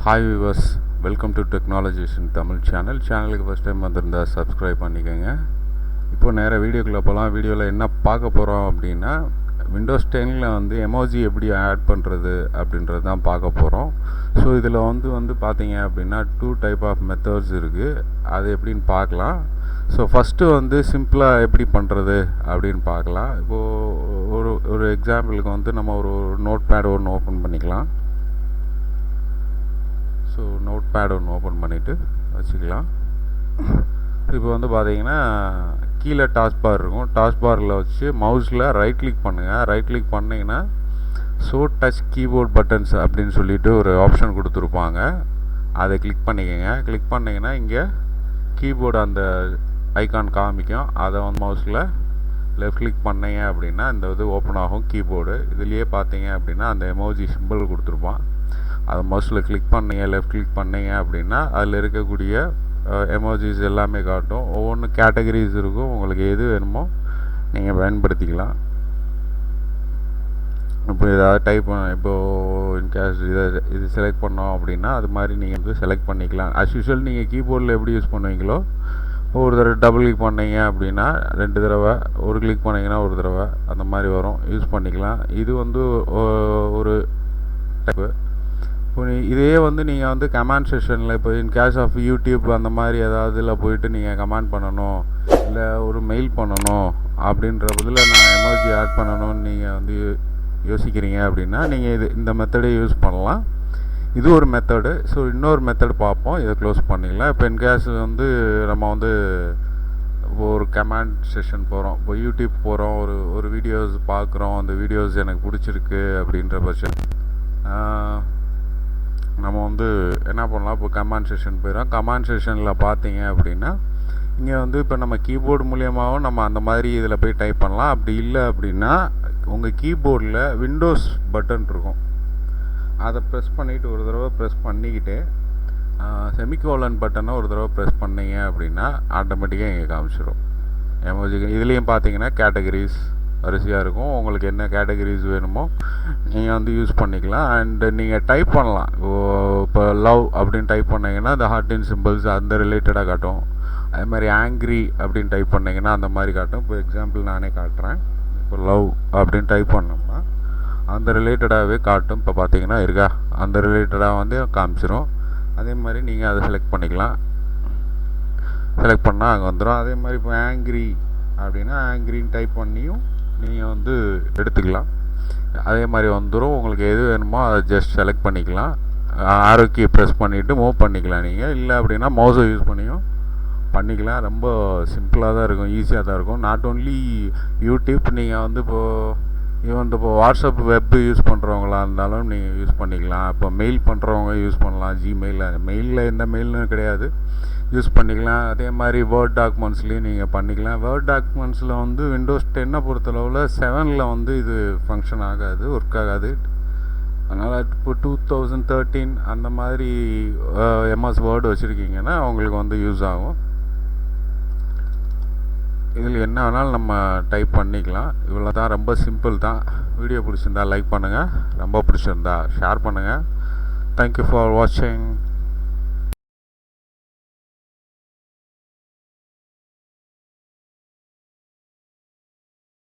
Hi viewers, welcome to technologies Tamil சேனலுக்கு first time வந்திருந்தால் subscribe பண்ணிக்கோங்க. இப்போ நேராக வீடியோக்குள்ளே போகலாம். வீடியோவில் என்ன பார்க்க போகிறோம் அப்படின்னா, விண்டோஸ் 10ல் வந்து எமோஜி எப்படி ஆட் பண்ணுறது அப்படின்றது தான் பார்க்க போகிறோம். ஸோ இதில் வந்து பார்த்தீங்க அப்படின்னா 2 டைப் ஆஃப் மெத்தட்ஸ் இருக்குது. அது எப்படின்னு பார்க்கலாம். ஸோ ஃபஸ்ட்டு வந்து சிம்பிளாக எப்படி பண்ணுறது அப்படின்னு பார்க்கலாம். இப்போது ஒரு எக்ஸாம்பிளுக்கு வந்து நம்ம ஒரு நோட் பேட் ஒன்று ஓப்பன் பண்ணிக்கலாம். ஸோ நோட் பேட் ஒன்று ஓப்பன் பண்ணிவிட்டு வச்சுக்கலாம். இப்போ வந்து பார்த்தீங்கன்னா கீழே டாஸ்க் பார் இருக்கும். டாஸ்க் பாரில் வச்சு மவுஸில் ரைட் கிளிக் பண்ணுங்கள். ரைட் கிளிக் பண்ணிங்கன்னா ஷோ டச் கீபோர்ட் பட்டன்ஸ் அப்படின்னு சொல்லிட்டு ஒரு ஆப்ஷன் கொடுத்துருப்பாங்க. அதை கிளிக் பண்ணிக்கோங்க. கிளிக் பண்ணிங்கன்னா இங்கே கீபோர்டு அந்த ஐக்கான் காமிக்கும். அதை வந்து மவுஸில் லெஃப்ட் கிளிக் பண்ணீங்க அப்படின்னா இந்த இது ஓப்பன் ஆகும் கீபோர்டு. இதுலேயே பார்த்தீங்க அப்படின்னா அந்த எமோஜி சிம்பிள் கொடுத்துருப்பான். அதை மவுஸில் கிளிக் பண்ணீங்க, லெஃப்ட் கிளிக் பண்ணீங்க அப்படின்னா அதில் இருக்கக்கூடிய எமோஜிஸ் எல்லாமே காட்டும். ஒவ்வொன்று கேட்டகரிஸ் இருக்கும். உங்களுக்கு எது வேணுமோ நீங்கள் பயன்படுத்திக்கலாம். இப்போ ஏதாவது டைப் இப்போது இன்கேஸ் இது செலக்ட் பண்ணோம் அப்படின்னா அது மாதிரி நீங்கள் வந்து செலக்ட் பண்ணிக்கலாம். அஸ் யூஷுவல் நீங்கள் கீபோர்டில் எப்படி யூஸ் பண்ணுவீங்களோ, ஒரு தடவை டபுள் கிளிக் பண்ணீங்க அப்படின்னா 2 தடவை, ஒரு கிளிக் பண்ணிங்கன்னா ஒரு தடவை, அந்த மாதிரி வரும். யூஸ் பண்ணிக்கலாம். இது வந்து ஒரு டைப்பு. இப்போ இதே வந்து நீங்கள் வந்து கமெண்ட் செஷனில் இப்போ இன்கேஸ் ஆஃப் யூடியூப் அந்த மாதிரி ஏதாவதுல போயிட்டு நீங்கள் கமெண்ட் பண்ணணும், இல்லை ஒரு மெயில் பண்ணணும் அப்படின்ற பதில் நான் எமோஜி ஆட் பண்ணணும்னு நீங்கள் வந்து யோசிக்கிறீங்க அப்படின்னா நீங்கள் இந்த மெத்தடே யூஸ் பண்ணலாம். இது ஒரு மெத்தடு. ஸோ இன்னொரு மெத்தட் பார்ப்போம். இதை க்ளோஸ் பண்ணிக்கலாம். இப்போ இன்கேஸ் வந்து நம்ம வந்து ஒரு கமெண்ட் செஷன் போகிறோம், இப்போ யூடியூப் போகிறோம், ஒரு வீடியோஸ் பார்க்குறோம், அந்த வீடியோஸ் எனக்கு பிடிச்சிருக்கு அப்படின்ற பட்சம் நம்ம வந்து என்ன பண்ணலாம், இப்போ கமெண்ட் செஷன் போயிடும். கமெண்ட் செஷனில் பார்த்தீங்க அப்படின்னா இங்கே வந்து இப்போ நம்ம கீபோர்டு மூலியமாகவும் நம்ம அந்த மாதிரி இதில் போய் டைப் பண்ணலாம். அப்படி இல்லை அப்படின்னா உங்கள் கீபோர்டில் விண்டோஸ் பட்டன் இருக்கும். அதை ப்ரெஸ் பண்ணிவிட்டு ஒரு தடவை ப்ரெஸ் பண்ணிக்கிட்டு செமிகோலன் பட்டனை ஒரு தடவை ப்ரெஸ் பண்ணிங்க அப்படின்னா ஆட்டோமேட்டிக்காக இங்கே காமிச்சிடும் எமோஜி. இதுலேயும் பார்த்தீங்கன்னா கேட்டகரிஸ் வரிசையாக இருக்கும். உங்களுக்கு என்ன கேட்டகரிஸ் வேணுமோ நீங்கள் வந்து யூஸ் பண்ணிக்கலாம். அண்டு நீங்கள் டைப் பண்ணலாம். இப்போ லவ் அப்படின்னு டைப் பண்ணிங்கன்னா அந்த ஹார்ட்டின் சிம்பிள்ஸ் அந்த ரிலேட்டடாக காட்டும். அதே மாதிரி ஆங்க்ரி அப்படின்னு டைப் பண்ணிங்கன்னா அந்த மாதிரி காட்டும். இப்போ எக்ஸாம்பிள் நானே காட்டுறேன். இப்போ லவ் அப்படின்னு டைப் பண்ணோம்னா அந்த ரிலேட்டடாகவே காட்டும். இப்போ பார்த்தீங்கன்னா இருக்கா, அந்த ரிலேட்டடாக வந்து காமிச்சிடும். அதே மாதிரி நீங்கள் அதை செலக்ட் பண்ணிக்கலாம். செலக்ட் பண்ணால் அங்கே வந்துடும். அதே மாதிரி இப்போ ஆங்க்ரி அப்படின்னா ஆங்க்ரின்னு டைப் பண்ணியும் நீங்கள் வந்து எடுத்துக்கலாம். அதே மாதிரி வந்துடும். உங்களுக்கு எது வேணுமோ அதை ஜஸ்ட் செலக்ட் பண்ணிக்கலாம். ஆரோக்கிய ப்ரெஸ் பண்ணிவிட்டு மூவ் பண்ணிக்கலாம். நீங்கள் இல்லை அப்படின்னா மவுஸை யூஸ் பண்ணியும் பண்ணிக்கலாம். ரொம்ப சிம்பிளாக தான் இருக்கும், ஈஸியாக தான் இருக்கும். நாட் ஓன்லி யூடியூப், நீங்கள் வந்து இப்போ வாட்ஸ்அப் வெப் யூஸ் பண்ணுறவங்களா இருந்தாலும் நீங்கள் யூஸ் பண்ணிக்கலாம். இப்போ மெயில் பண்ணுறவங்க யூஸ் பண்ணலாம். மெயிலில் எந்த மெயில்னு கிடையாது, யூஸ் பண்ணிக்கலாம். அதே மாதிரி வேர்ட் டாக்குமெண்ட்ஸ்லேயும் நீங்கள் பண்ணிக்கலாம். வேர்ட் டாக்குமெண்ட்ஸில் வந்து விண்டோஸ் 10 பொறுத்தளவில் 7ல் வந்து இது ஃபங்க்ஷன் ஆகாது, ஒர்க் ஆகாது. அதனால் இப்போ 2013 அந்த மாதிரி எம்எஸ் வேர்டு வச்சுருக்கீங்கன்னா உங்களுக்கு வந்து யூஸ் ஆகும். இதில் என்ன வேணாலும் நம்ம டைப் பண்ணிக்கலாம். இவ்வளோ தான், ரொம்ப சிம்பிள் தான். வீடியோ பிடிச்சிருந்தா லைக் பண்ணுங்கள், ரொம்ப பிடிச்சிருந்தா ஷேர் பண்ணுங்கள். தேங்க்யூ ஃபார் வாட்சிங்.